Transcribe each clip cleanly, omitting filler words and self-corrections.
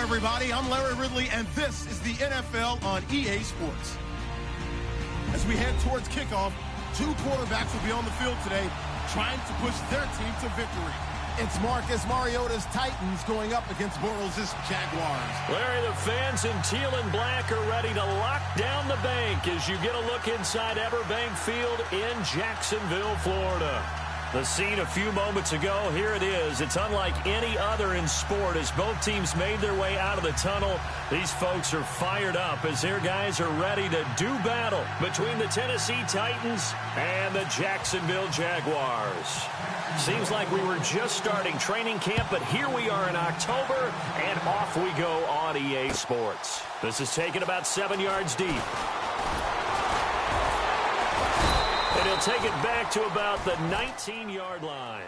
everybody. I'm Larry Ridley, and this is the NFL on EA Sports. As we head towards kickoff, two quarterbacks will be on the field today trying to push their team to victory. It's Marcus Mariota's Titans going up against Bortles' Jaguars. Larry, the fans in teal and black are ready to lock down the bank as you get a look inside Everbank Field in Jacksonville, Florida. The scene a few moments ago, here it is. It's unlike any other in sport as both teams made their way out of the tunnel. These folks are fired up as their guys are ready to do battle between the Tennessee Titans and the Jacksonville Jaguars. Seems like we were just starting training camp, but here we are in October, and off we go on EA Sports. This is taken about 7 yards deep. And he'll take it back to about the 19-yard line.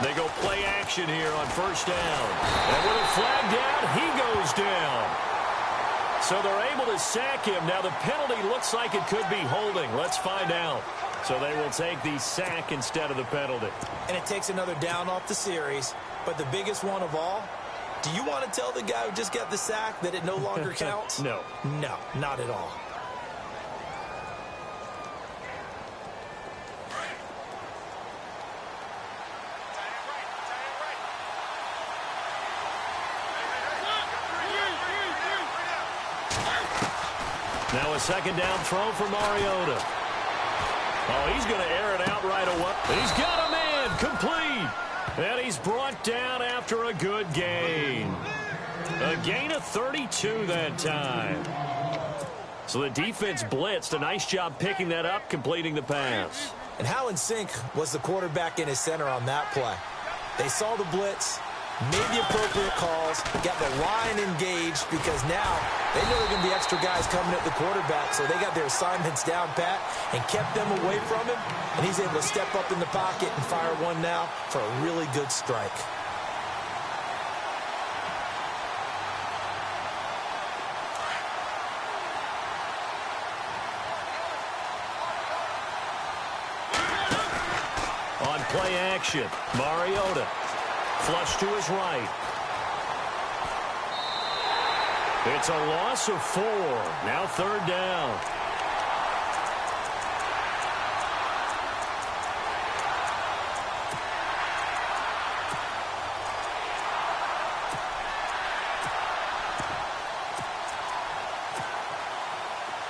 They go play action here on first down. And with a flag down, he goes down. So they're able to sack him. Now the penalty looks like it could be holding. Let's find out. So they will take the sack instead of the penalty. And it takes another down off the series. But the biggest one of all, do you want to tell the guy who just got the sack that it no longer counts? No. No, not at all. Now a second down throw for Mariota. Oh, he's going to air it out right away. He's got a man complete. And he's brought down after a good gain. A gain of 32 that time. So the defense blitzed. A nice job picking that up, completing the pass. And how in sync was the quarterback and his center on that play? They saw the blitz, made the appropriate calls, got the line engaged because now they know there are going to be extra guys coming at the quarterback, so they got their assignments down pat and kept them away from him, and he's able to step up in the pocket and fire one now for a really good strike. On play action, Mariota. Flush to his right. It's a loss of 4. Now third down.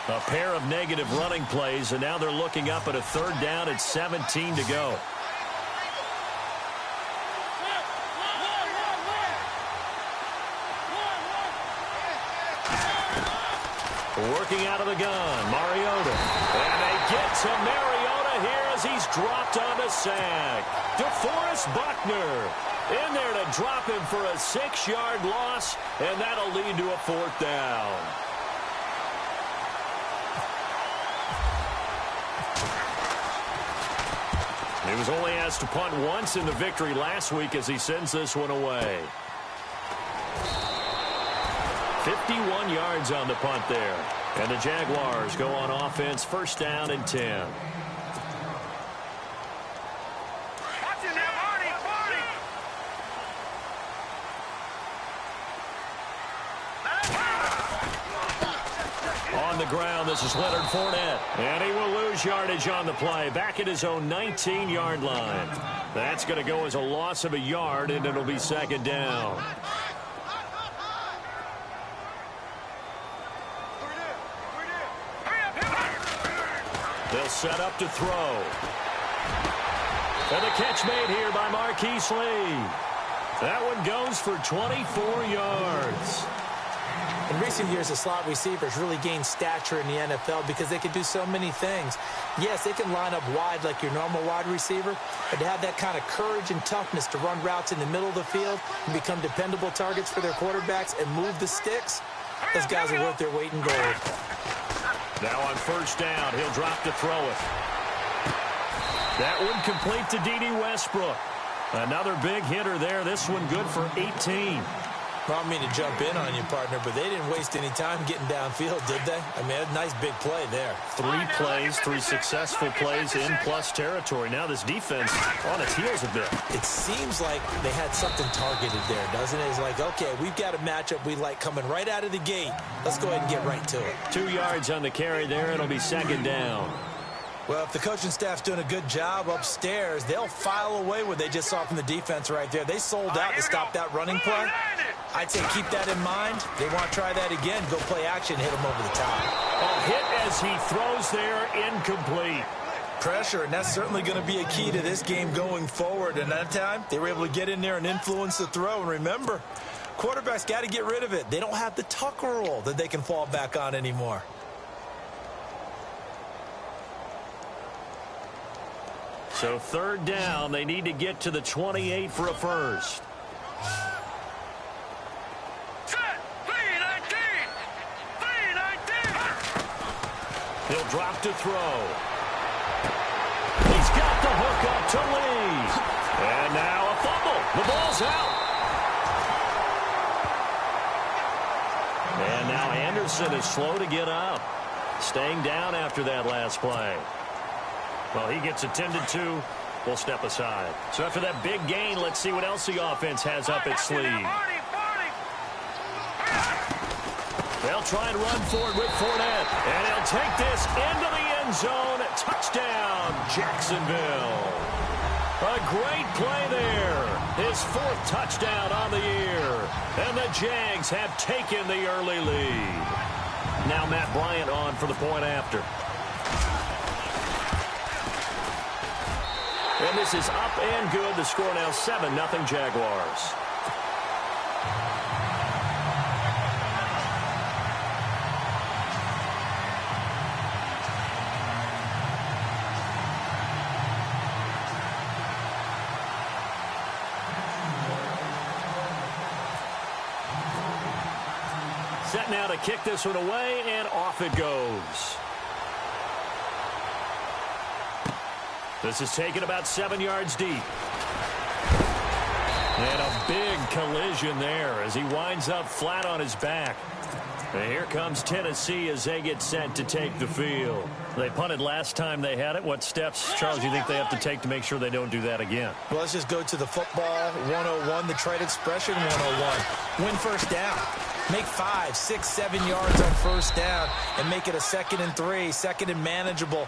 A pair of negative running plays, and now they're looking up at a third down at 17 to go. Working out of the gun, Mariota. And they get to Mariota here as he's dropped on a sack. DeForest Buckner in there to drop him for a 6-yard loss, and that'll lead to a fourth down. He was only asked to punt once in the victory last week as he sends this one away. 51 yards on the punt there. And the Jaguars go on offense, first down and 10. the ground. This is Leonard Fournette. And he will lose yardage on the play. Back at his own 19-yard line. That's going to go as a loss of a yard, and it'll be second down. They'll set up to throw. And the catch made here by Marquise Lee. That one goes for 24 yards. In recent years, the slot receivers really gained stature in the NFL because they can do so many things. Yes, they can line up wide like your normal wide receiver, but to have that kind of courage and toughness to run routes in the middle of the field and become dependable targets for their quarterbacks and move the sticks, those guys are worth their weight in gold. Now on first down, he'll drop to throw it. That one complete to D.D. Westbrook. Another big hitter there. This one good for 18. I don't mean to jump in on you, partner, but they didn't waste any time getting downfield, did they? I mean, a nice big play there. 3 plays, 3 successful plays in plus territory. Now this defense on its heels a bit. It seems like they had something targeted there, doesn't it? It's like, okay, we've got a matchup we like coming right out of the gate. Let's go ahead and get right to it. 2 yards on the carry there. It'll be second down. Well, if the coaching staff's doing a good job upstairs, they'll file away what they just saw from the defense right there. They sold out to stop that running play. I'd say keep that in mind. They want to try that again. Go play action, hit them over the top. A hit as he throws there, incomplete. Pressure, and that's certainly going to be a key to this game going forward. And that time, they were able to get in there and influence the throw. And remember, quarterbacks got to get rid of it. They don't have the tuck rule that they can fall back on anymore. So third down, they need to get to the 28 for a first. He'll drop to throw. He's got the hook up to Lee. And now a fumble. The ball's out. And now Anderson is slow to get up. Staying down after that last play. Well, he gets attended to. We'll step aside. So after that big gain, let's see what else the offense has up its sleeve. They'll try and run forward with Fournette. And he'll take this into the end zone. Touchdown, Jacksonville. A great play there. His 4th touchdown on the year. And the Jags have taken the early lead. Now Matt Bryant on for the point after. And this is up and good. The score now 7-0 Jaguars. Set now to kick this one away, and off it goes. This is taken about 7 yards deep. And a big collision there as he winds up flat on his back. And here comes Tennessee as they get set to take the field. They punted last time they had it. What steps, Charles, do you think they have to take to make sure they don't do that again? Well, let's just go to the football 101, the trade expression 101. Win first down. Make 5, 6, 7 yards on first down and make it a 2nd and 3, 2nd and manageable.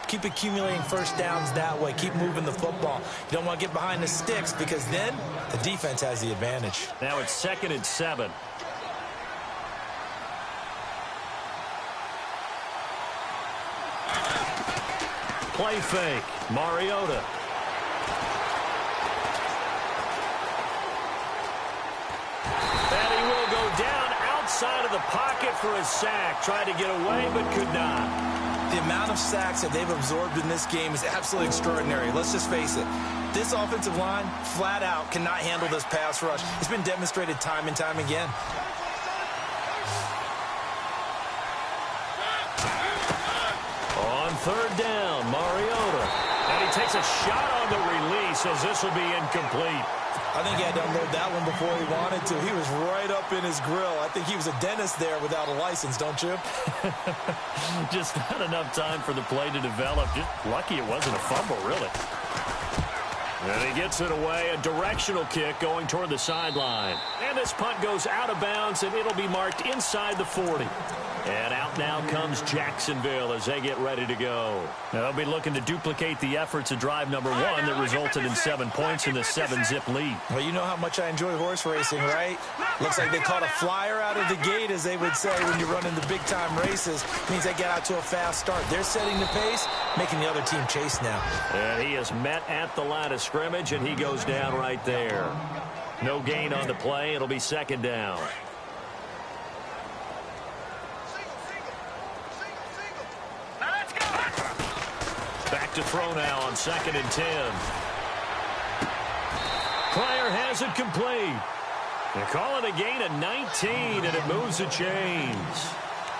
Keep accumulating first downs that way. Keep moving the football. You don't want to get behind the sticks because then the defense has the advantage. Now it's 2nd and 7. Play fake. Mariota. And he will go down outside of the pocket for a sack. Tried to get away but could not. The amount of sacks that they've absorbed in this game is absolutely extraordinary. Let's just face it. This offensive line, flat out, cannot handle this pass rush. It's been demonstrated time and time again. On third down, Mariota. And he takes a shot on the release as this will be incomplete. I think he had to unload that one before he wanted to. He was right up in his grill. I think he was a dentist there without a license, don't you? Just not enough time for the play to develop. Just lucky it wasn't a fumble, really. And he gets it away. A directional kick going toward the sideline. And this punt goes out of bounds, and it'll be marked inside the 40. And out now comes Jacksonville as they get ready to go. Now, they'll be looking to duplicate the efforts of drive number 1 that resulted in 7 points in the 7-zip lead. Well, you know how much I enjoy horse racing, right? Looks like they caught a flyer out of the gate, as they would say when you're running the big-time races. Means they get out to a fast start. They're setting the pace, making the other team chase now. And he is met at the line of scrimmage, and he goes down right there. No gain on the play. It'll be second down. Back to throw now on 2nd and 10. Pryor has it complete. They call it a gain of 19, and it moves the chains.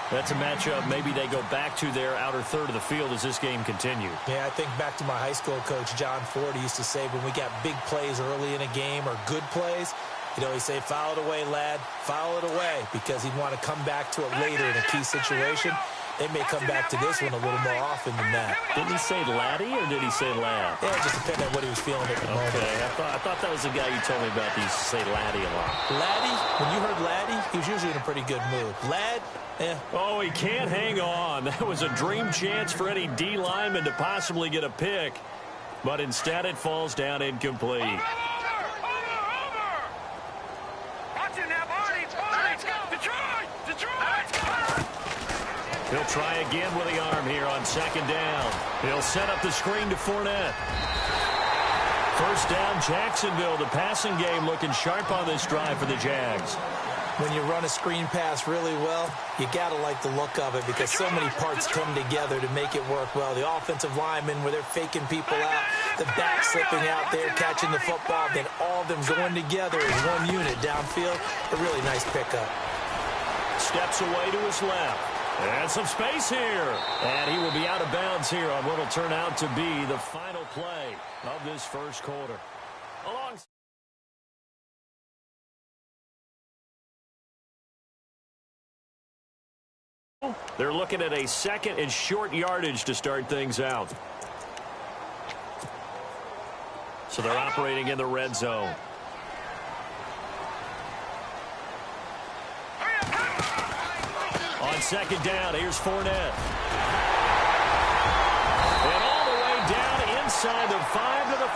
That's a matchup maybe they go back to their outer third of the field as this game continues. Yeah, I think back to my high school coach, John Ford. He used to say when we got big plays early in a game or good plays, he'd always say, foul it away, lad, foul it away, because he'd want to come back to it later in a key situation. They may come back to this one a little more often than that. Didn't he say laddie or did he say lad? Yeah, it just depended on what he was feeling at the moment. Okay, I thought that was the guy you told me about that used to say laddie a lot. Laddie, when you heard laddie, he was usually in a pretty good mood. Lad, Oh, he can't hang on. That was a dream chance for any D lineman to possibly get a pick. But instead it falls down incomplete. He'll try again with the arm here on 2nd down. He'll set up the screen to Fournette. First down, Jacksonville. The passing game looking sharp on this drive for the Jags. When you run a screen pass really well, you got to like the look of it because so many parts come together to make it work well. The offensive linemen, where they're faking people out, the back slipping out there, catching the football, then all of them going together as one unit downfield. A really nice pickup. Steps away to his left. And some space here. And he will be out of bounds here on what will turn out to be the final play of this first quarter. They're looking at a 2nd and short yardage to start things out. So they're operating in the red zone. On 2nd down, here's Fournette. And all the way down inside the 5 to the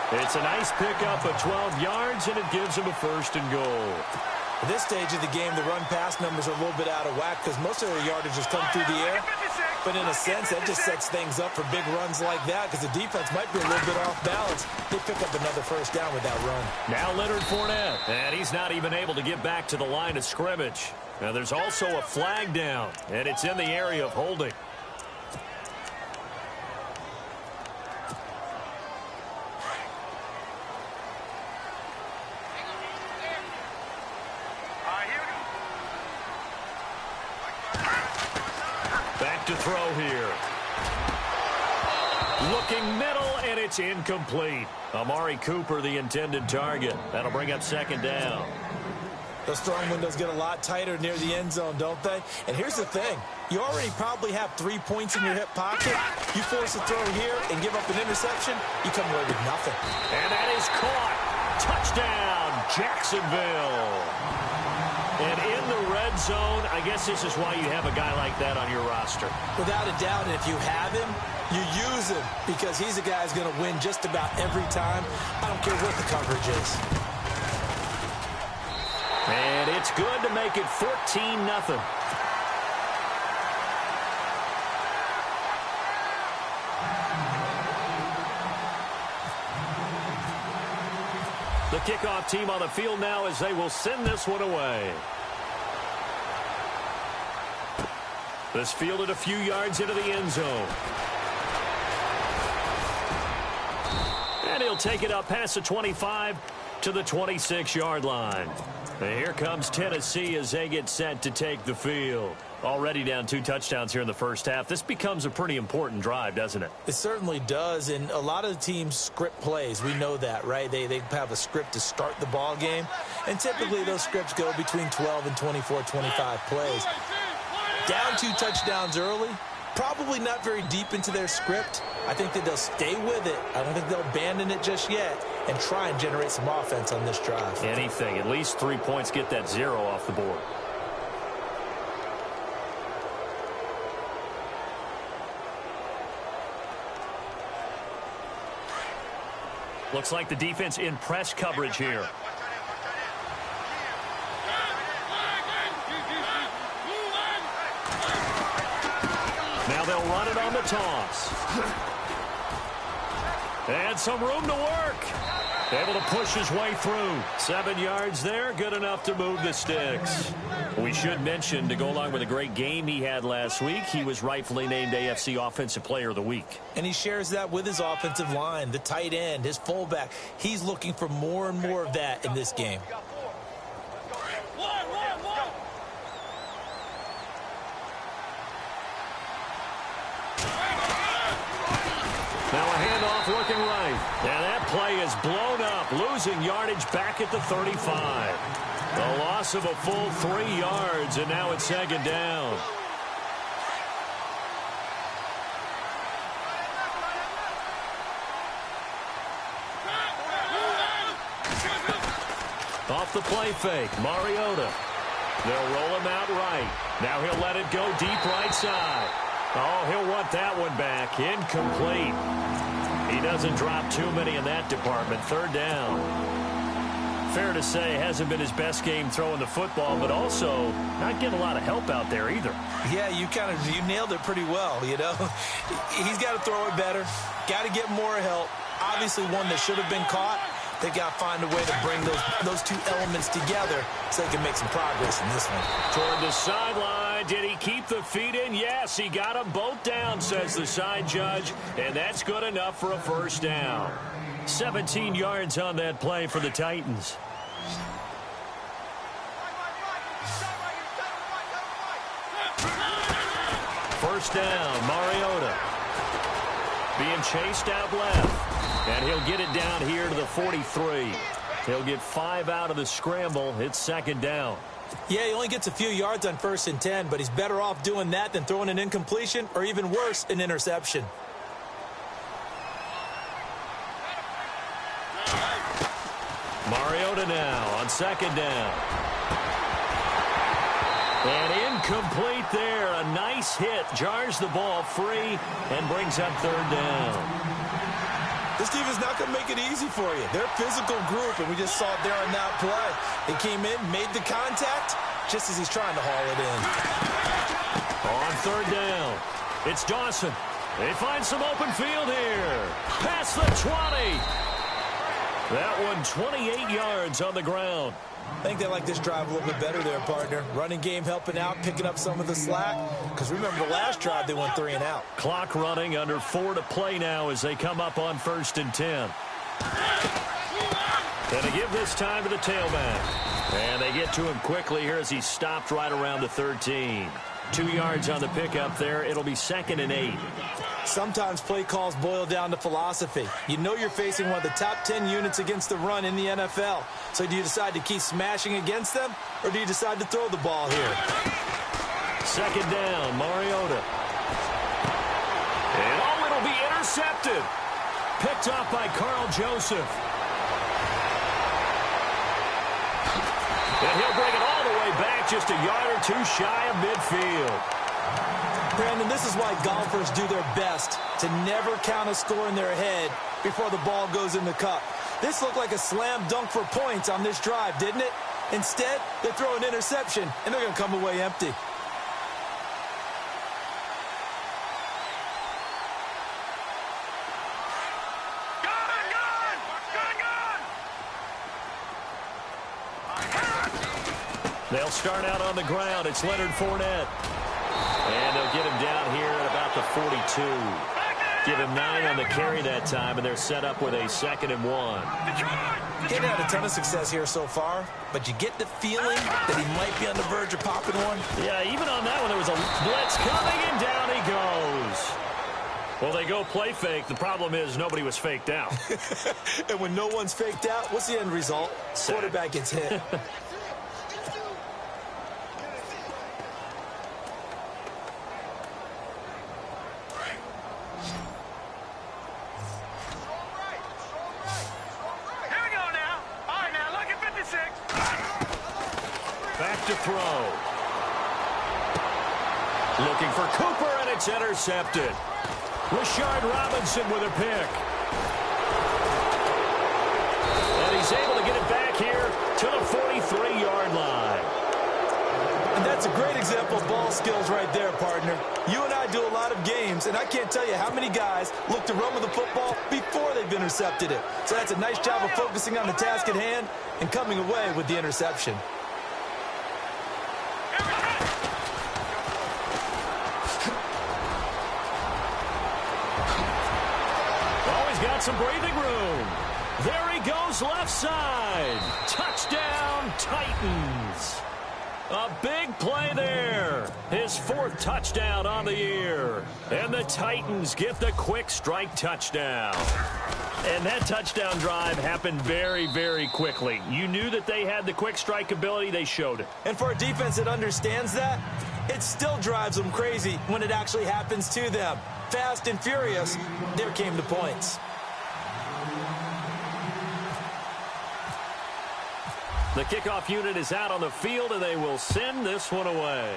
4. It's a nice pickup of 12 yards, and it gives them a 1st and goal. At this stage of the game, the run-pass numbers are a little bit out of whack because most of their yardage has come through the air. But in a sense, that just sets things up for big runs like that because the defense might be a little bit off balance. They pick up another 1st down with that run. Now Leonard Fournette, and he's not even able to get back to the line of scrimmage. Now there's also a flag down, and it's in the area of holding. Back to throw here. Looking middle, and it's incomplete. Amari Cooper, the intended target. That'll bring up 2nd down. Those throwing windows get a lot tighter near the end zone, don't they? And here's the thing. You already probably have 3 points in your hip pocket. You force a throw here and give up an interception, you come away with nothing. And that is caught. Touchdown, Jacksonville. And in the red zone, I guess this is why you have a guy like that on your roster. Without a doubt, and if you have him, you use him because he's a guy who's going to win just about every time. I don't care what the coverage is. And it's good to make it 14-0. The kickoff team on the field now as they will send this one away. This fielded a few yards into the end zone. And he'll take it up past the 25 to the 26-yard line. And here comes Tennessee as they get set to take the field. Already down 2 touchdowns here in the first half. This becomes a pretty important drive, doesn't it? It certainly does, and a lot of the teams script plays. We know that, right? They have a script to start the ball game, and typically those scripts go between 12 and 24, 25 plays. Down 2 touchdowns early, probably not very deep into their script. I think that they'll stay with it. I don't think they'll abandon it just yet and try and generate some offense on this drive. Anything. At least 3 points, get that 0 off the board. Looks like the defense in press coverage here. Now they'll run it on the toss. And some room to work. Able to push his way through. 7 yards there, good enough to move the sticks. We should mention, to go along with a great game he had last week, he was rightfully named AFC Offensive Player of the Week. And he shares that with his offensive line, the tight end, his fullback. He's looking for more and more of that in this game. Now a handoff looking right. And that play is blown up, losing yardage back at the 35. The loss of a full 3 yards, and now it's second down. Off the play fake, Mariota. They'll roll him out right. Now he'll let it go deep right side. Oh, he'll want that one back. Incomplete. He doesn't drop too many in that department. Third down. Fair to say, hasn't been his best game throwing the football, but also not getting a lot of help out there either. Yeah, you nailed it pretty well, you know. He's got to throw it better. Got to get more help. Obviously one that should have been caught. They got to find a way to bring those two elements together so they can make some progress in this one. Toward the sideline. Did he keep the feet in? Yes, he got them both down, says the side judge, and that's good enough for a first down. 17 yards on that play for the Titans. First down, Mariota. Being chased out left. And he'll get it down here to the 43. He'll get 5 out of the scramble. It's second down. Yeah, he only gets a few yards on 1st and 10, but he's better off doing that than throwing an incompletion or even worse, an interception. Mariota now on second down. And incomplete there. A nice hit. Jars the ball free and brings up third down. This defense is not going to make it easy for you. They're a physical group, and we just saw it there on that play. They came in, made the contact, just as he's trying to haul it in. On third down, it's Dawson. They find some open field here. Past the 20. That one 28 yards on the ground. I think they like this drive a little bit better there, partner. Running game helping out, picking up some of the slack. Because remember, the last drive, they went 3 and out. Clock running, under 4 to play now as they come up on 1st and 10. And they give this time to the tailback. And they get to him quickly here as he stopped right around the 13. 2 yards on the pickup there. It'll be 2nd and 8. Sometimes play calls boil down to philosophy. You know you're facing one of the top 10 units against the run in the NFL. So do you decide to keep smashing against them, or do you decide to throw the ball here? Second down, Mariota. And oh, it'll be intercepted. Picked off by Carl Joseph. And he'll bring it all the way back, just a yard or two shy of midfield. Brandon, this is why golfers do their best to never count a score in their head before the ball goes in the cup. This looked like a slam dunk for points on this drive, didn't it? Instead, they throw an interception, and they're going to come away empty. They'll start out on the ground. It's Leonard Fournette. And they'll get him down here at about the 42. Give him 9 on the carry that time, and they're set up with a 2nd and 1. He's had a ton of success here so far, but you get the feeling that he might be on the verge of popping one. Yeah, even on that one, there was a blitz coming, and down he goes. Well, they go play fake. The problem is nobody was faked out. And when no one's faked out, what's the end result? Quarterback gets hit. Back to throw. Looking for Cooper, and it's intercepted. Rashard Robinson with a pick. That's a great example of ball skills right there, partner. You and I do a lot of games, and I can't tell you how many guys look to run with the football before they've intercepted it. So that's a nice job of focusing on the task at hand and coming away with the interception. Oh, he's got some breathing room. There he goes, left side. Touchdown, Titans. A big play there. His 4th touchdown on the year. And the Titans get the quick strike touchdown. And that touchdown drive happened very, very quickly. You knew that they had the quick strike ability. They showed it. And for a defense that understands that, it still drives them crazy when it actually happens to them. Fast and furious, there came the points. The kickoff unit is out on the field, and they will send this one away.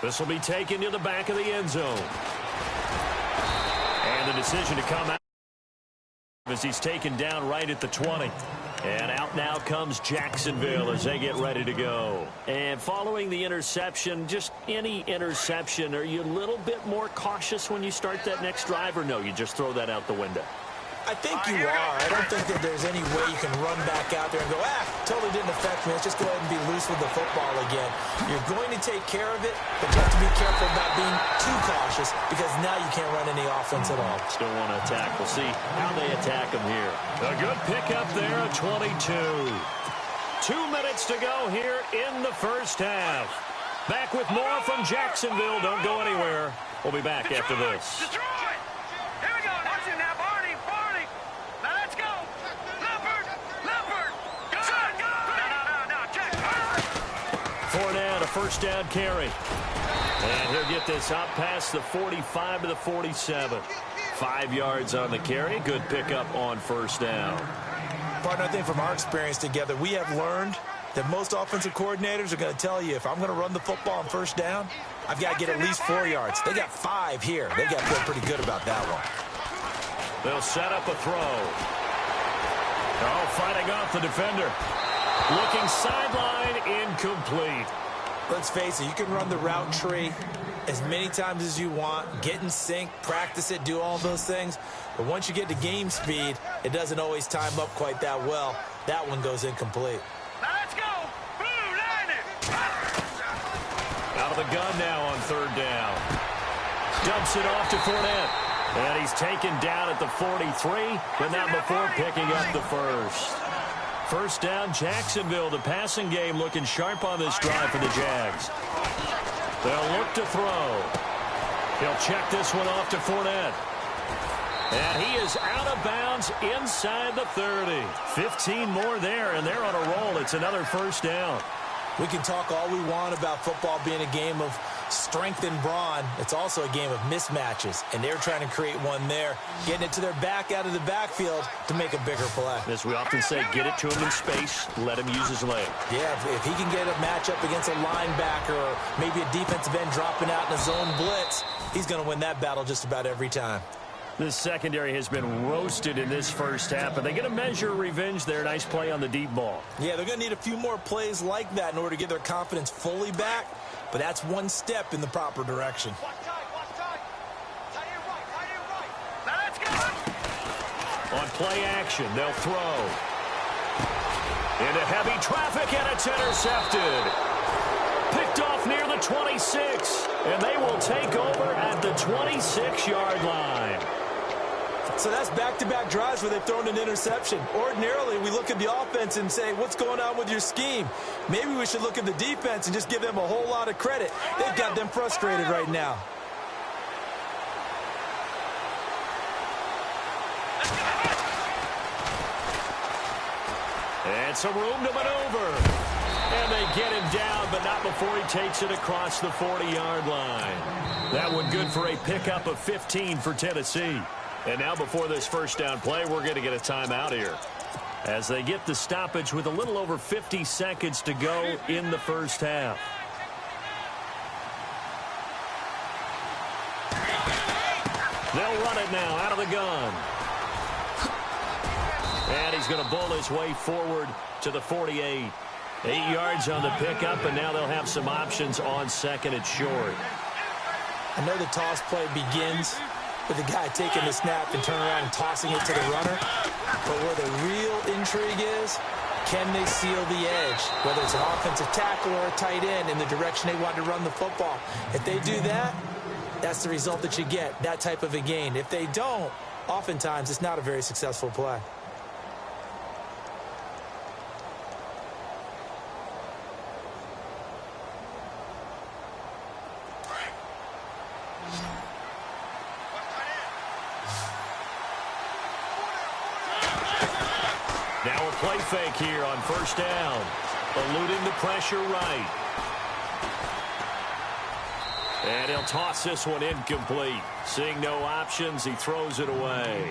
This will be taken to the back of the end zone. And the decision to come out as he's taken down right at the 20. And out now comes Jacksonville as they get ready to go. And following the interception, just any interception, are you a little bit more cautious when you start that next drive, or no, you just throw that out the window? I think you are. I don't think that there's any way you can run back out there and go, totally didn't affect me. Let's just go ahead and be loose with the football again. You're going to take care of it, but you have to be careful about being too cautious because now you can't run any offense at all. Still want to attack. We'll see how they attack them here. A good pickup there at 22. 2 minutes to go here in the first half. Back with more from Jacksonville. Don't go anywhere. We'll be back after this. Fournette, a first down carry. And he'll get this out past the 45 to the 47. 5 yards on the carry. Good pickup on first down. Partner, I think from our experience together, we have learned that most offensive coordinators are going to tell you, if I'm going to run the football on first down, I've got to get at least 4 yards. They got 5 here. They've got to feel pretty good about that one. They'll set up a throw. Oh, fighting off the defender. Looking sideline, incomplete. Let's face it, you can run the route tree as many times as you want, get in sync, practice it, do all those things. But once you get to game speed, it doesn't always time up quite that well. That one goes incomplete. Now let's go. Blue line it. Out of the gun now on third down. Dumps it off to Fournette. And he's taken down at the 43, but not before picking up the first. First down, Jacksonville. The passing game looking sharp on this drive for the Jags. They'll look to throw. He'll check this one off to Fournette. And he is out of bounds inside the 30. 15 more there, and they're on a roll. It's another first down. We can talk all we want about football being a game of strength and brawn. It's also a game of mismatches, and they're trying to create one there, getting it to their back out of the backfield to make a bigger play. As we often say, get it to him in space, let him use his leg. Yeah, if he can get a matchup against a linebacker or maybe a defensive end dropping out in a zone blitz, he's going to win that battle just about every time. This secondary has been roasted in this first half, but they get a measure of revenge there. Nice play on the deep ball. Yeah, they're going to need a few more plays like that in order to get their confidence fully back, but that's one step in the proper direction. On play action, they'll throw. Into heavy traffic, and it's intercepted. Picked off near the 26, and they will take over at the 26-yard line. So that's back-to-back drives where they've thrown an interception. Ordinarily, we look at the offense and say, what's going on with your scheme? Maybe we should look at the defense and just give them a whole lot of credit. They've got them frustrated right now. And some room to maneuver. And they get him down, but not before he takes it across the 40-yard line. That one good for a pickup of 15 for Tennessee. And now before this first down play, we're going to get a timeout here as they get the stoppage with a little over 50 seconds to go in the first half. They'll run it now out of the gun. And he's going to bull his way forward to the 48. 8 yards on the pickup, and now they'll have some options on second and short. I know the toss play begins with the guy taking the snap and turning around and tossing it to the runner. But where the real intrigue is, can they seal the edge? Whether it's an offensive tackle or a tight end in the direction they want to run the football. If they do that, that's the result that you get, that type of a gain. If they don't, oftentimes it's not a very successful play. Now a play fake here on first down. Eluding the pressure right. And he'll toss this one incomplete. Seeing no options, he throws it away.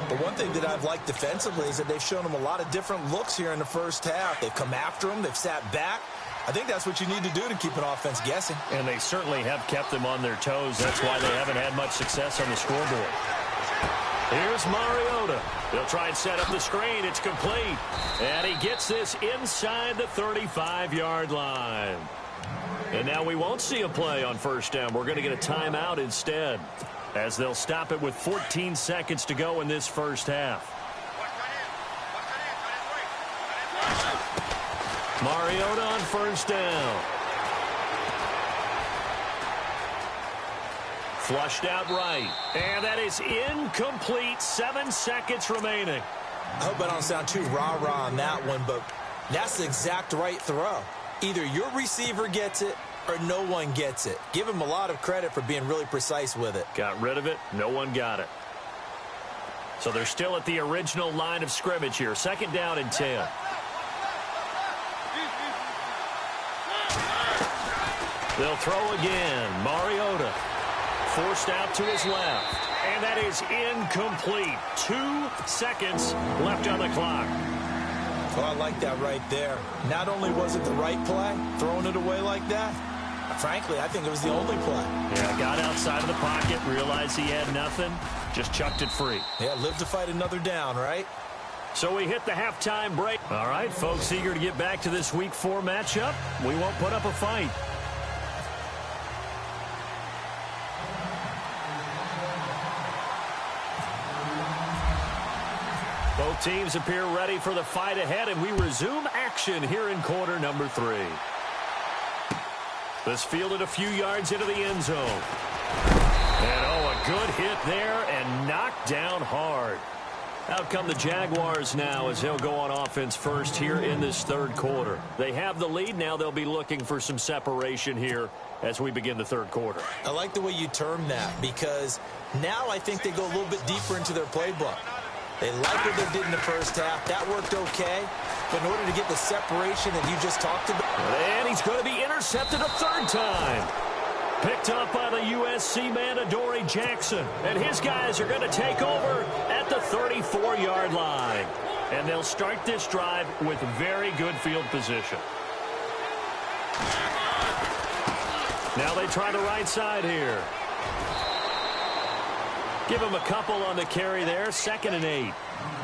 But one thing that I've liked defensively is that they've shown him a lot of different looks here in the first half. They've come after him. They've sat back. I think that's what you need to do to keep an offense guessing. And they certainly have kept them on their toes. That's why they haven't had much success on the scoreboard. Here's Mariota. He'll try and set up the screen. It's complete. And he gets this inside the 35-yard line. And now we won't see a play on first down. We're going to get a timeout instead, as they'll stop it with 14 seconds to go in this first half. Mariota on first down. Flushed out right. And that is incomplete. 7 seconds remaining. I hope I don't sound too rah-rah on that one, but that's the exact right throw. Either your receiver gets it or no one gets it. Give him a lot of credit for being really precise with it. Got rid of it. No one got it. So they're still at the original line of scrimmage here. Second down and 10. They'll throw again. Mariota forced out to his left. And that is incomplete. 2 seconds left on the clock. Well, I like that right there. Not only was it the right play, throwing it away like that, frankly, I think it was the only play. Yeah, got outside of the pocket, realized he had nothing, just chucked it free. Yeah, live to fight another down, right? So we hit the halftime break. All right, folks, eager to get back to this Week 4 matchup. We won't put up a fight. Both teams appear ready for the fight ahead, and we resume action here in quarter number 3. This fielded a few yards into the end zone. And, oh, a good hit there and knocked down hard. Out come the Jaguars now as they'll go on offense first here in this third quarter. They have the lead. Now they'll be looking for some separation here as we begin the third quarter. I like the way you term that, because now I think they go a little bit deeper into their playbook. They like what they did in the first half. That worked okay. But in order to get the separation that you just talked about. And he's going to be intercepted a third time. Picked up by the USC man, Adoree Jackson. And his guys are going to take over at the 34-yard line. And they'll start this drive with very good field position. Now they try the right side here. Give him a couple on the carry there. 2nd and 8.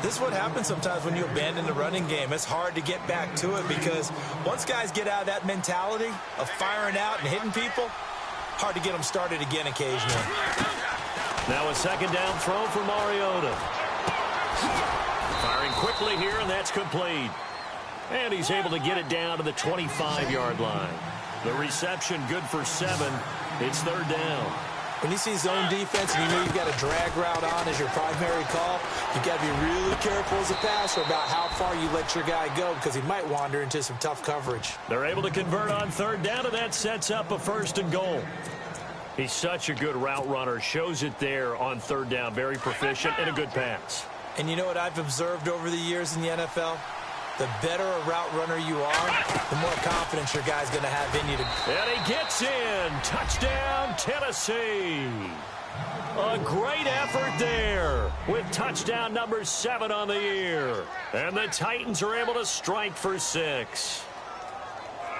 This is what happens sometimes when you abandon the running game. It's hard to get back to it because once guys get out of that mentality of firing out and hitting people, hard to get them started again occasionally. Now a second down throw for Mariota. Firing quickly here, and that's complete. And he's able to get it down to the 25-yard line. The reception good for 7. It's third down. When you see zone defense and you know you've got a drag route on as your primary call, you've got to be really careful as a passer about how far you let your guy go because he might wander into some tough coverage. They're able to convert on third down, and that sets up a 1st and goal. He's such a good route runner. Shows it there on third down. Very proficient and a good pass. And you know what I've observed over the years in the NFL? The better a route runner you are, the more confidence your guy's going to have in you. And he gets in. Touchdown, Tennessee. A great effort there with touchdown number 7 on the year. And the Titans are able to strike for 6.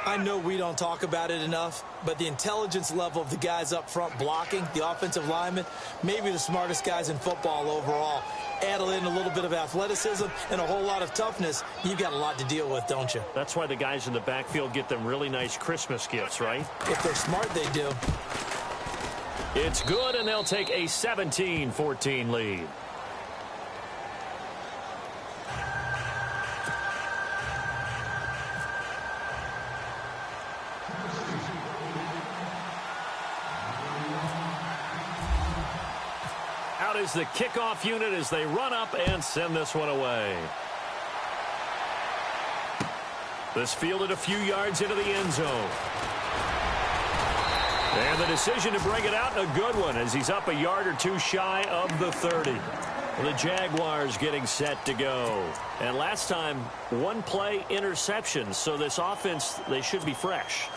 I know we don't talk about it enough, but the intelligence level of the guys up front blocking, the offensive linemen, maybe the smartest guys in football overall. Add in a little bit of athleticism and a whole lot of toughness, you've got a lot to deal with, don't you? That's why the guys in the backfield get them really nice Christmas gifts, right? If they're smart, they do. It's good, and they'll take a 17-14 lead. Out is the kickoff unit as they run up and send this one away. This fielded a few yards into the end zone. And the decision to bring it out, a good one, as he's up a yard or two shy of the 30. The Jaguars getting set to go. And last time, one play interception. So this offense, they should be fresh.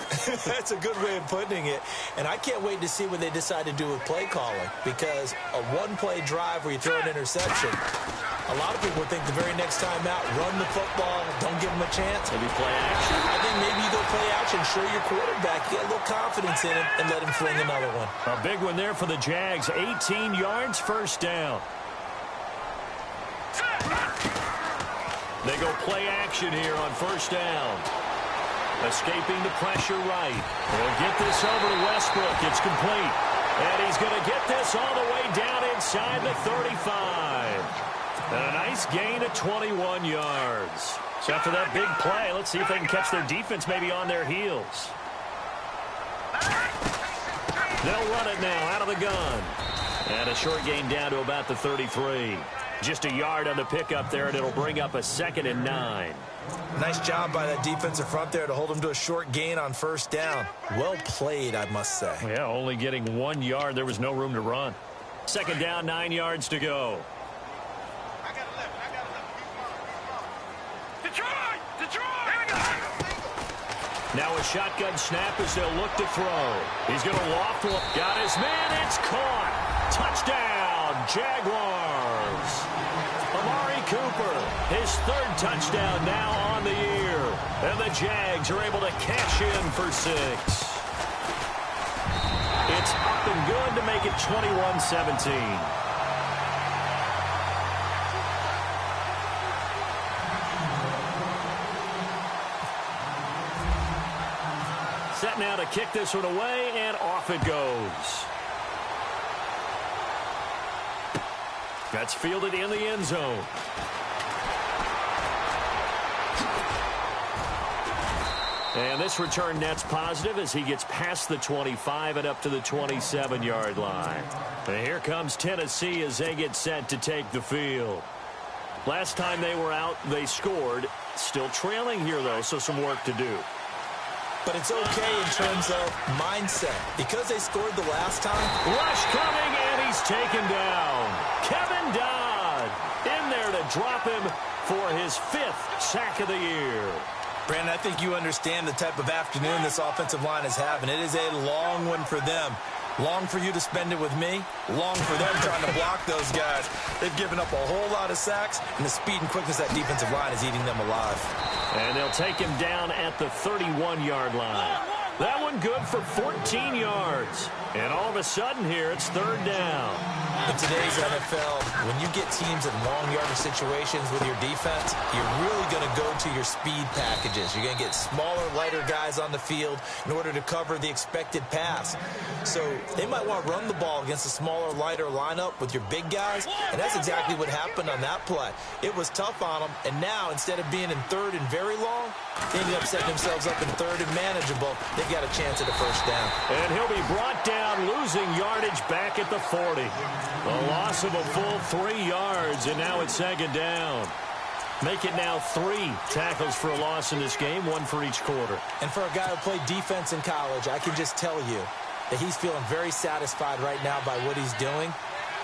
That's a good way of putting it. And I can't wait to see what they decide to do with play calling. Because a one-play drive where you throw an interception, a lot of people think the very next time out, run the football, don't give them a chance. Maybe play action. I think maybe you go play action, show your quarterback, get a little confidence in him, and let him fling another one. A big one there for the Jags. 18 yards, first down. They go play action here on first down. Escaping the pressure right. They'll get this over to Westbrook. It's complete. And he's going to get this all the way down inside the 35. And a nice gain of 21 yards. So after that big play, let's see if they can catch their defense maybe on their heels. They'll run it now out of the gun. And a short gain down to about the 33. Just a yard on the pickup there, and it'll bring up a 2nd and 9. Nice job by that defensive front there to hold him to a short gain on first down. Well played, I must say. Yeah, only getting 1 yard. There was no room to run. 2nd down, 9 yards to go. Now a shotgun snap as they'll look to throw. He's going to loft one. Got his man. It's caught. Touchdown, Jaguars. Amari Cooper, his 3rd touchdown now on the year. And the Jags are able to cash in for 6. It's up and good to make it 21-17. Set now to kick this one away, and off it goes. That's fielded in the end zone. And this return net's positive as he gets past the 25 and up to the 27-yard line. And here comes Tennessee as they get set to take the field. Last time they were out, they scored. Still trailing here, though, so some work to do. But it's okay in terms of mindset. Because they scored the last time. Rush coming, and he's taken down. Kevin Dodd in there to drop him for his 5th sack of the year. Brandon, I think you understand the type of afternoon this offensive line is having. It is a long one for them. Long for you to spend it with me. Long for them trying to block those guys. They've given up a whole lot of sacks, and the speed and quickness of that defensive line is eating them alive. And they'll take him down at the 31-yard line. That one good for 14 yards. And all of a sudden here, it's 3rd down. In today's NFL, when you get teams in long yardage situations with your defense, you're really going to go to your speed packages. You're going to get smaller, lighter guys on the field in order to cover the expected pass. So they might want to run the ball against a smaller, lighter lineup with your big guys, and that's exactly what happened on that play. It was tough on them, and now instead of being in 3rd and very long, they ended up setting themselves up in 3rd and manageable. They've got a chance at a 1st down. And he'll be brought down, losing yardage back at the 40. A loss of a full 3 yards, and now it's 2nd down. Make it now 3 tackles for a loss in this game, 1 for each quarter. And for a guy who played defense in college, I can just tell you that he's feeling very satisfied right now by what he's doing.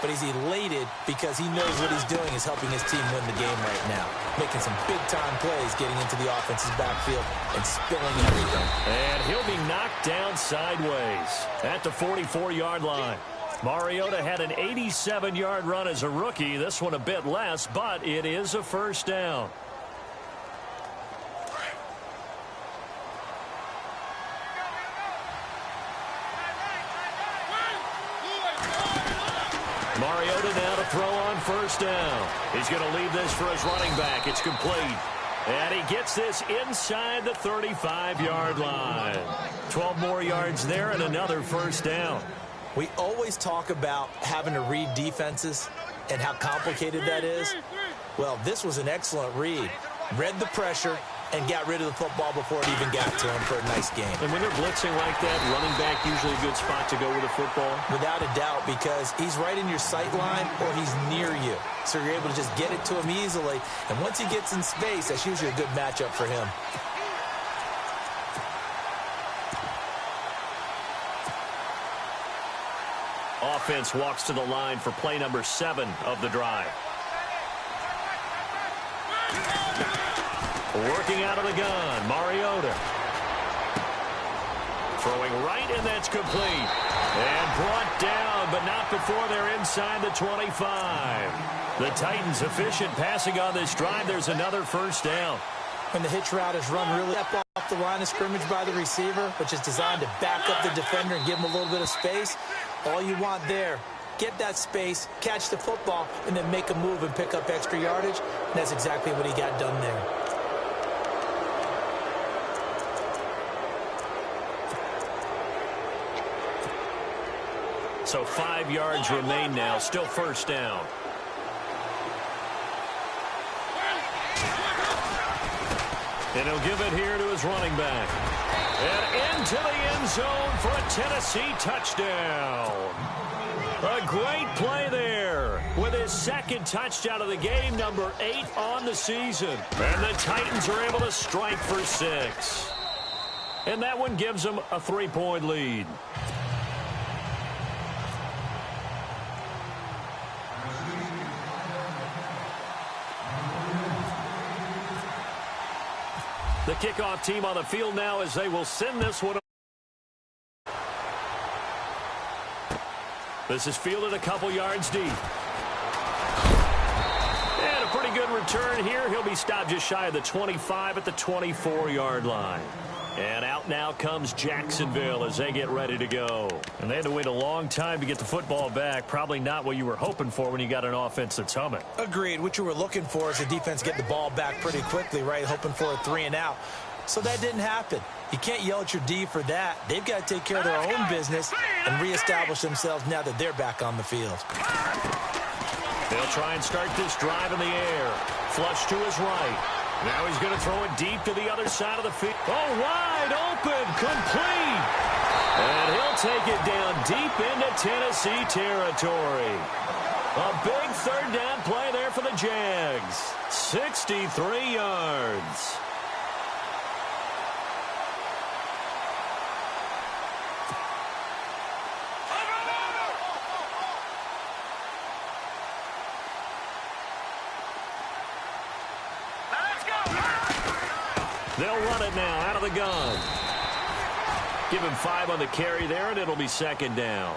But he's elated because he knows what he's doing is helping his team win the game right now. Making some big-time plays, getting into the offense's backfield and spilling everything. And he'll be knocked down sideways at the 44-yard line. Mariota had an 87-yard run as a rookie. This one a bit less, but it is a 1st down. the throw on first down. He's going to leave this for his running back. It's complete. And he gets this inside the 35-yard line. 12 more yards there and another first down. We always talk about having to read defenses and how complicated that is. Well, this was an excellent read. Read the pressure and got rid of the football before it even got to him for a nice game. And when they're blitzing like that, running back usually a good spot to go with the football? Without a doubt, because he's right in your sight line or he's near you. So you're able to just get it to him easily. And once he gets in space, that's usually a good matchup for him. Offense walks to the line for play number 7 of the drive. Working out of the gun, Mariota. Throwing right, and that's complete. And brought down, but not before they're inside the 25. The Titans efficient passing on this drive. There's another first down. When the hitch route is run really up off the line of scrimmage by the receiver, which is designed to back up the defender and give him a little bit of space, all you want there, get that space, catch the football, and then make a move and pick up extra yardage. And that's exactly what he got done there. So 5 yards remain now. Still first down. And he'll give it here to his running back. And into the end zone for a Tennessee touchdown. A great play there with his second touchdown of the game, number 8 on the season. And the Titans are able to strike for 6. And that one gives them a 3-point lead. The kickoff team on the field now as they will send this one. This is fielded a couple yards deep. And a pretty good return here. He'll be stopped just shy of the 25 at the 24-yard line. And out now comes Jacksonville as they get ready to go. And they had to wait a long time to get the football back. Probably not what you were hoping for when you got an offense that's humming. Agreed. What you were looking for is the defense get the ball back pretty quickly, right? Hoping for a 3 and out. So that didn't happen. You can't yell at your D for that. They've got to take care of their own business and reestablish themselves now that they're back on the field. They'll try and start this drive in the air. Flush to his right. Now he's going to throw it deep to the other side of the field. Oh, wide open, complete. And he'll take it down deep into Tennessee territory. A big third down play there for the Jags. 63 yards. They'll run it now out of the gun. Give him 5 on the carry there, and it'll be second down.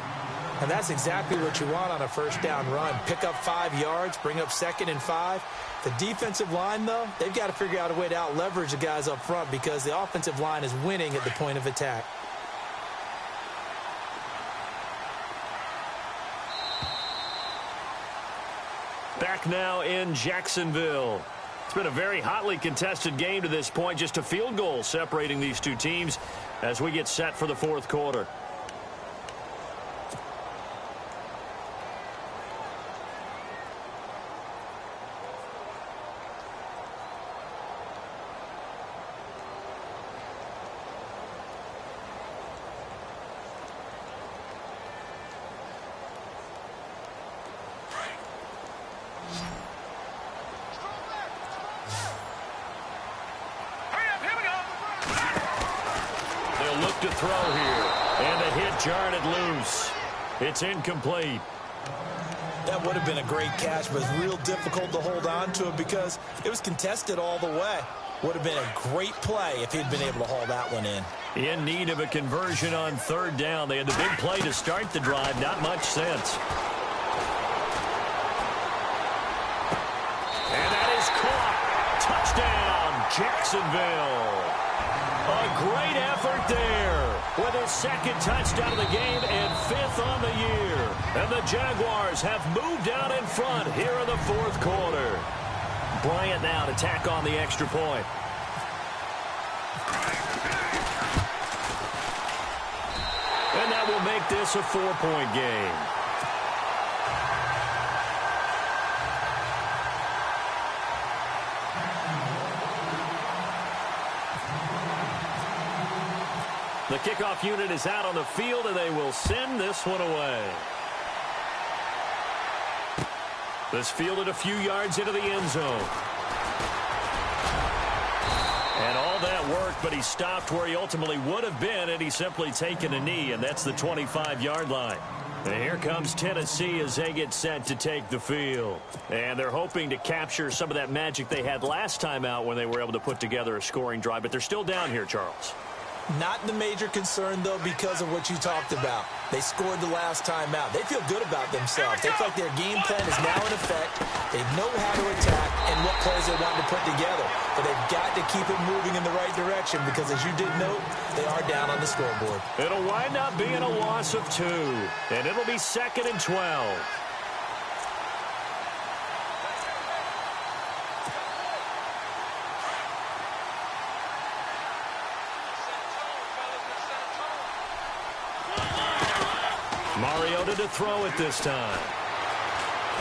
And that's exactly what you want on a first down run. Pick up 5 yards, bring up 2nd and 5. The defensive line, though, they've got to figure out a way to out-leverage the guys up front because the offensive line is winning at the point of attack. Back now in Jacksonville. It's been a very hotly contested game to this point. Just a field goal separating these two teams as we get set for the fourth quarter. To throw here, and the hit jarred it loose. It's incomplete. That would have been a great catch, but it's real difficult to hold on to it because it was contested all the way. Would have been a great play if he'd been able to haul that one in. In need of a conversion on third down. They had the big play to start the drive. Not much sense. And that is caught. Touchdown, Jacksonville. A great effort there. with his second touchdown of the game and 5th on the year. And the Jaguars have moved out in front here in the 4th quarter. Bryant now to tack on the extra point. And that will make this a 4-point game. The kickoff unit is out on the field, and they will send this one away. This fielded a few yards into the end zone. And all that worked, but he stopped where he ultimately would have been had he simply taken a knee, and that's the 25-yard line. And here comes Tennessee as they get set to take the field. And they're hoping to capture some of that magic they had last time out when they were able to put together a scoring drive, but they're still down here, Charles. Not the major concern, though, because of what you talked about. They scored the last time out. They feel good about themselves. They feel like their game plan is now in effect. They know how to attack and what plays they want to put together. But they've got to keep it moving in the right direction because, as you did note, they are down on the scoreboard. It'll wind up being a loss of 2, and it'll be 2nd and 12. Mariota to throw it this time.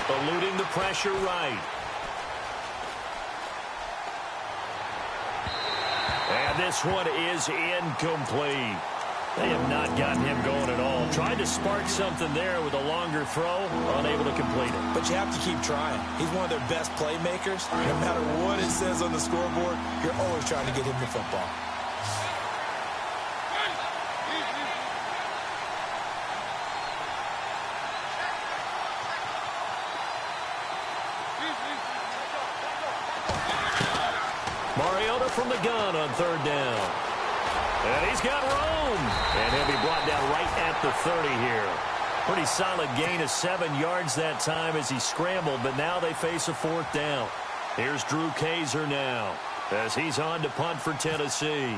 Eluding the pressure right. And this one is incomplete. They have not gotten him going at all. Tried to spark something there with a longer throw, unable to complete it. But you have to keep trying. He's one of their best playmakers. No matter what it says on the scoreboard, you're always trying to get him the football. Mariota from the gun on 3rd down. And he's got room. And he'll be brought down right at the 30 here. Pretty solid gain of 7 yards that time as he scrambled, but now they face a 4th down. Here's YouKrazyyy now as he's on to punt for Tennessee.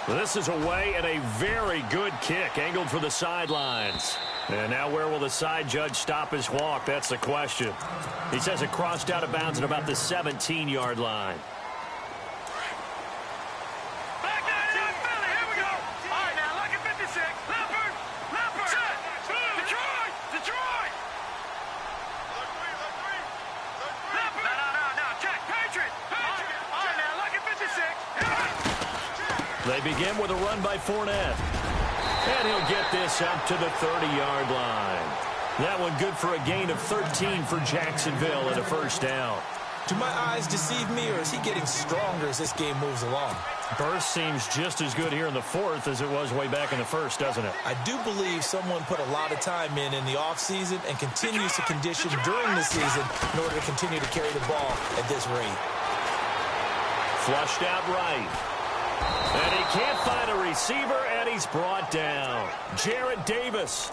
This is away and a very good kick angled for the sidelines. And now where will the side judge stop his walk? That's the question. He says it crossed out of bounds at about the 17-yard line. Back down, Philly. Here we go. All right, now, look at 56. Leopard. Set. Detroit. Leopard. No. Check. Patriot. All right, now, look at 56. They begin with a run by Fournette. And he'll get this up to the 30-yard line. That one good for a gain of 13 for Jacksonville and a 1st down. Do my eyes deceive me, or is he getting stronger as this game moves along? Burst seems just as good here in the 4th as it was way back in the 1st, doesn't it? I do believe someone put a lot of time in the offseason and continues to condition during the season in order to continue to carry the ball at this rate. Flushed out right. And he can't find a receiver, and he's brought down. Jarrett Davis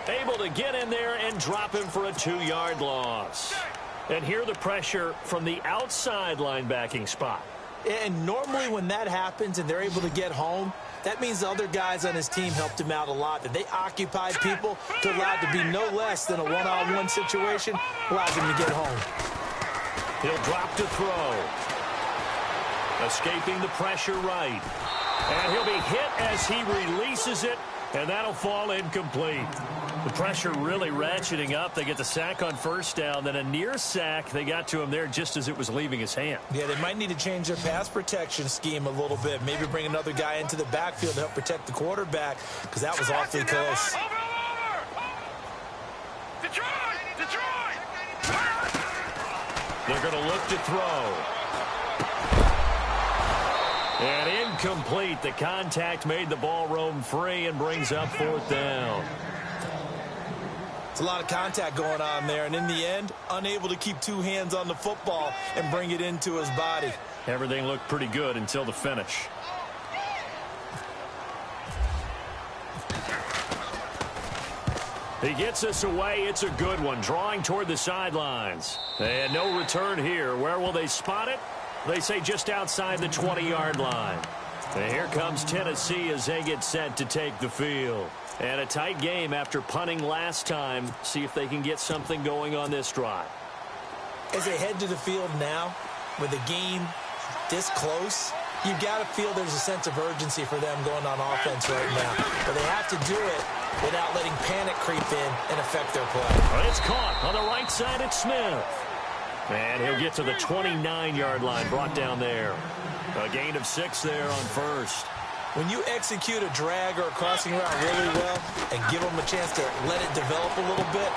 able to get in there and drop him for a 2-yard loss. And here the pressure from the outside linebacking spot. And normally when that happens and they're able to get home, that means the other guys on his team helped him out a lot. That they occupied people to allow it to be no less than a one-on-one situation, allows him to get home. He'll drop to throw. Escaping the pressure right. And he'll be hit as he releases it, and that'll fall incomplete. The pressure really ratcheting up. They get the sack on 1st down, then a near sack. They got to him there just as it was leaving his hand. Yeah, they might need to change their pass protection scheme a little bit. Maybe bring another guy into the backfield to help protect the quarterback, because that was awfully close. Over. Detroit. They're going to look to throw. And incomplete. The contact made the ball roam free and brings up 4th down. It's a lot of contact going on there, and in the end, unable to keep 2 hands on the football and bring it into his body. Everything looked pretty good until the finish. He gets us away. It's a good one. Drawing toward the sidelines. And no return here. Where will they spot it? They say just outside the 20-yard line. And here comes Tennessee as they get set to take the field. And a tight game after punting last time. See if they can get something going on this drive. As they head to the field now, with the game this close, you've got to feel there's a sense of urgency for them going on offense right now. But they have to do it without letting panic creep in and affect their play. But it's caught on the right side. It's Smith. And he'll get to the 29-yard line, brought down there. A gain of 6 there on first. When you execute a drag or a crossing route really well and give them a chance to let it develop a little bit,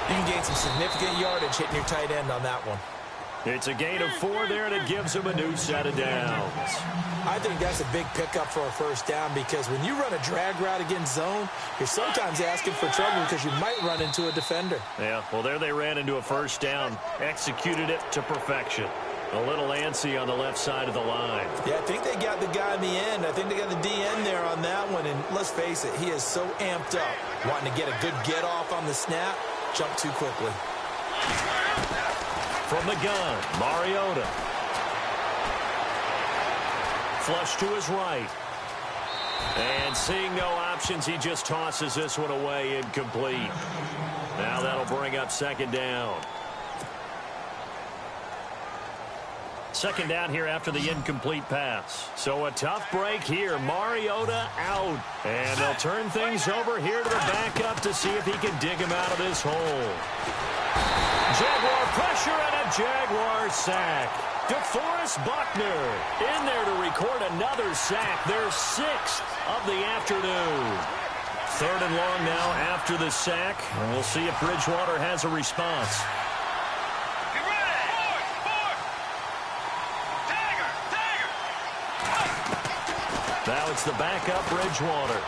you can gain some significant yardage hitting your tight end on that one. It's a gain of 4 there, and it gives him a new set of downs. I think that's a big pickup for a first down because when you run a drag route against zone, you're sometimes asking for trouble because you might run into a defender. Yeah, well, there they ran into a first down, executed it to perfection. A little antsy on the left side of the line. Yeah, I think they got the guy in the end. I think they got the DN there on that one, and let's face it, he is so amped up, wanting to get a good get-off on the snap, jump too quickly. From the gun, Mariota. Flush to his right. And seeing no options, he just tosses this one away incomplete. Now that'll bring up second down. Second down here after the incomplete pass. So a tough break here. Mariota out. And they'll turn things over here to the backup to see if he can dig him out of this hole. Jaguar pressure and a Jaguar sack. DeForest Buckner in there to record another sack. Their 6th of the afternoon. 3rd and long now after the sack. And we'll see if Bridgewater has a response. Now it's the backup Bridgewater.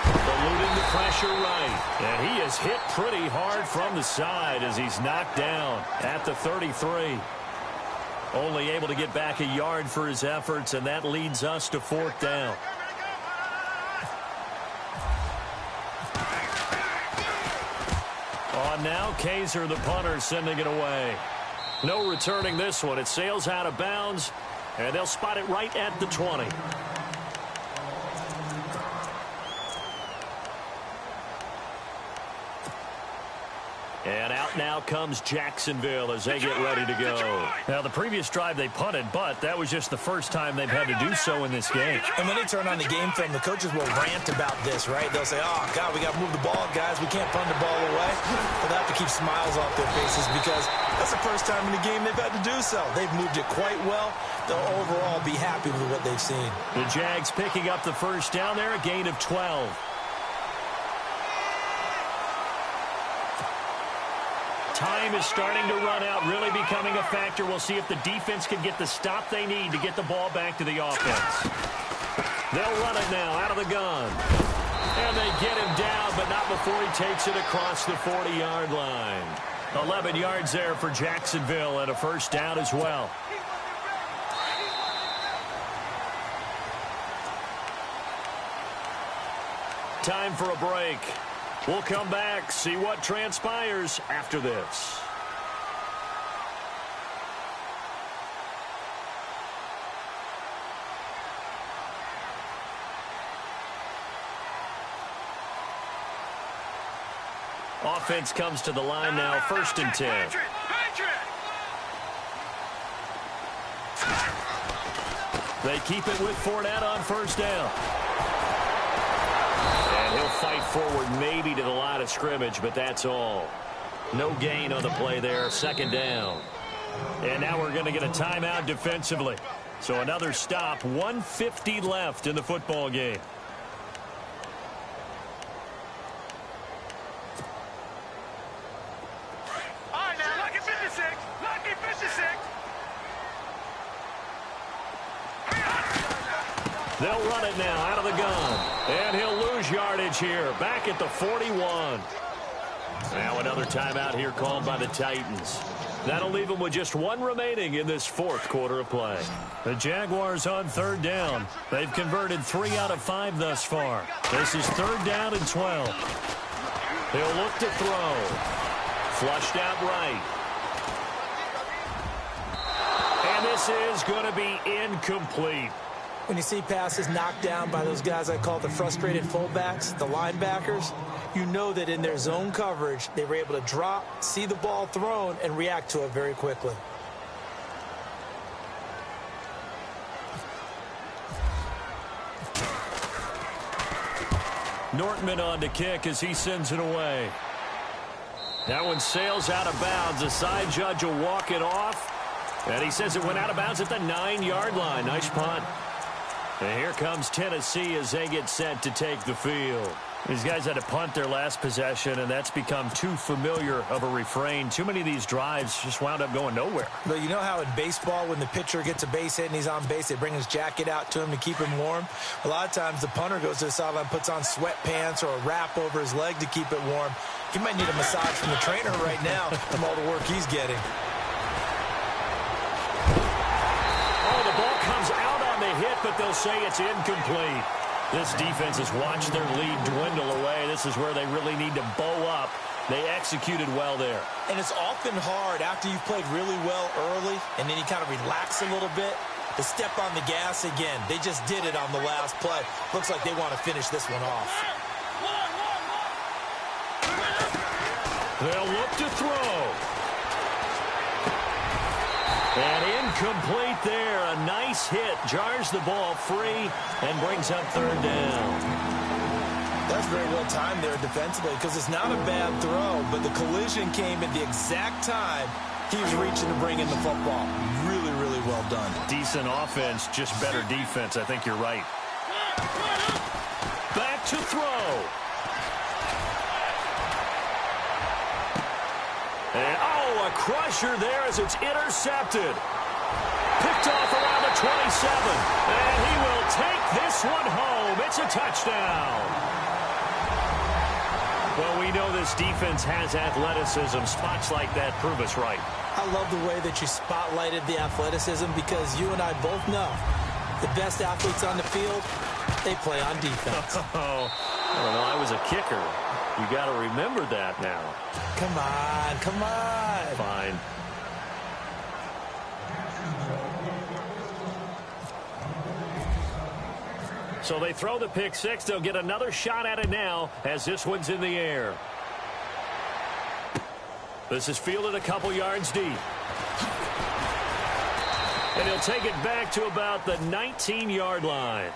Eluding the pressure right. And he is hit pretty hard from the side as he's knocked down at the 33. Only able to get back a yard for his efforts, and that leads us to 4th down. On now, Kaiser, the punter, sending it away. No returning this one. It sails out of bounds, and they'll spot it right at the 20. And out now comes Jacksonville as they get ready to go. Now, the previous drive they punted, but that was just the first time they've had to do so in this game. And when they turn on the game film, the coaches will rant about this, right? They'll say, oh, God, we got to move the ball, guys. We can't punt the ball away. But they have to keep smiles off their faces because that's the first time in the game they've had to do so. They've moved it quite well. They'll overall be happy with what they've seen. The Jags picking up the first down there, a gain of 12. Time is starting to run out, really becoming a factor. We'll see if the defense can get the stop they need to get the ball back to the offense. They'll run it now out of the gun. And they get him down, but not before he takes it across the 40-yard line. 11 yards there for Jacksonville and a first down as well. Time for a break. We'll come back, see what transpires after this. Offense comes to the line now, 1st and 10. They keep it with Fournette on first down. And he'll fight forward maybe to the line of scrimmage, but that's all. No gain on the play there, 2nd down. And now we're going to get a timeout defensively. So another stop, 1:50 left in the football game. All right, now, lucky 56. Lucky 56. They'll run it now out of the gun. And he'll lose yardage here. Back at the 41. Now another timeout here called by the Titans. That'll leave them with just 1 remaining in this 4th quarter of play. The Jaguars on 3rd down. They've converted 3 out of 5 thus far. This is 3rd down and 12. He'll look to throw. Flushed out right. And this is going to be incomplete. When you see passes knocked down by those guys I call the frustrated fullbacks, the linebackers, you know that in their zone coverage, they were able to drop, see the ball thrown, and react to it very quickly. Nortman on to kick as he sends it away. That one sails out of bounds. The side judge will walk it off. And he says it went out of bounds at the 9-yard line. Nice punt. And here comes Tennessee as they get set to take the field. These guys had to punt their last possession, and that's become too familiar of a refrain. Too many of these drives just wound up going nowhere. But you know how in baseball, when the pitcher gets a base hit and he's on base, they bring his jacket out to him to keep him warm? A lot of times the punter goes to the sideline, puts on sweatpants or a wrap over his leg to keep it warm. He might need a massage from the trainer right now from all the work he's getting. Oh, the ball comes out on the hit, but they'll say it's incomplete. This defense has watched their lead dwindle away. This is where they really need to bow up. They executed well there. And it's often hard after you've played really well early and then you kind of relax a little bit to step on the gas again. They just did it on the last play. Looks like they want to finish this one off. They'll look to throw. And incomplete there. A nice hit. Jars the ball free and brings up third down. That's very well timed there defensively because it's not a bad throw, but the collision came at the exact time he was reaching to bring in the football. Really, really well done. Decent offense, just better defense. I think you're right. Back to throw. And, oh, a crusher there as it's intercepted. Picked off around the 27. And he will take this one home. It's a touchdown. Well, we know this defense has athleticism. Spots like that prove us right. I love the way that you spotlighted the athleticism because you and I both know the best athletes on the field, they play on defense. Oh, I don't know. I was a kicker. You got to remember that now. Come on, come on. Fine. So they throw the pick six. They'll get another shot at it now as this one's in the air. This is fielded a couple yards deep. And he'll take it back to about the 19-yard line.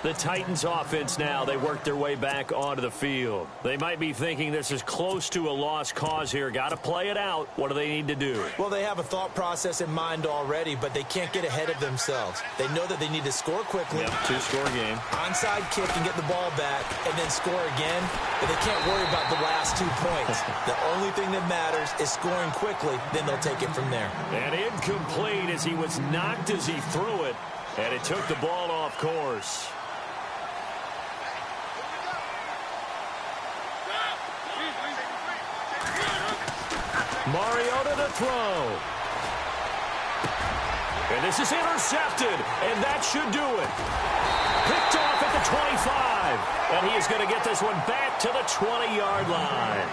The Titans offense now, they work their way back onto the field. They might be thinking this is close to a lost cause here. Got to play it out. What do they need to do? Well, they have a thought process in mind already, but they can't get ahead of themselves. They know that they need to score quickly. Yep, two-score game. Onside kick and get the ball back and then score again, but they can't worry about the last 2 points. The only thing that matters is scoring quickly, then they'll take it from there. And incomplete as he was knocked as he threw it, and it took the ball off course. Mariota to throw. And this is intercepted, and that should do it. Picked off at the 25, and he is going to get this one back to the 20-yard line.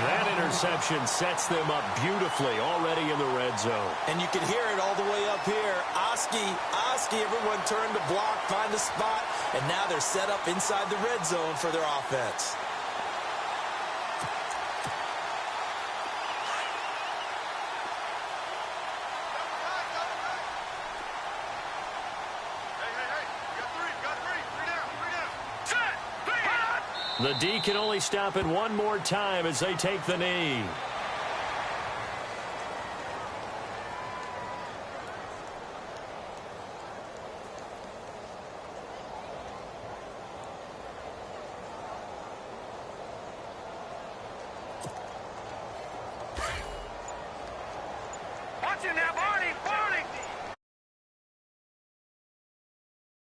That interception sets them up beautifully already in the red zone. And you can hear it all the way up here. Oski, everyone turned to block, find a spot, and now they're set up inside the red zone for their offense. The D can only stop it one more time as they take the knee.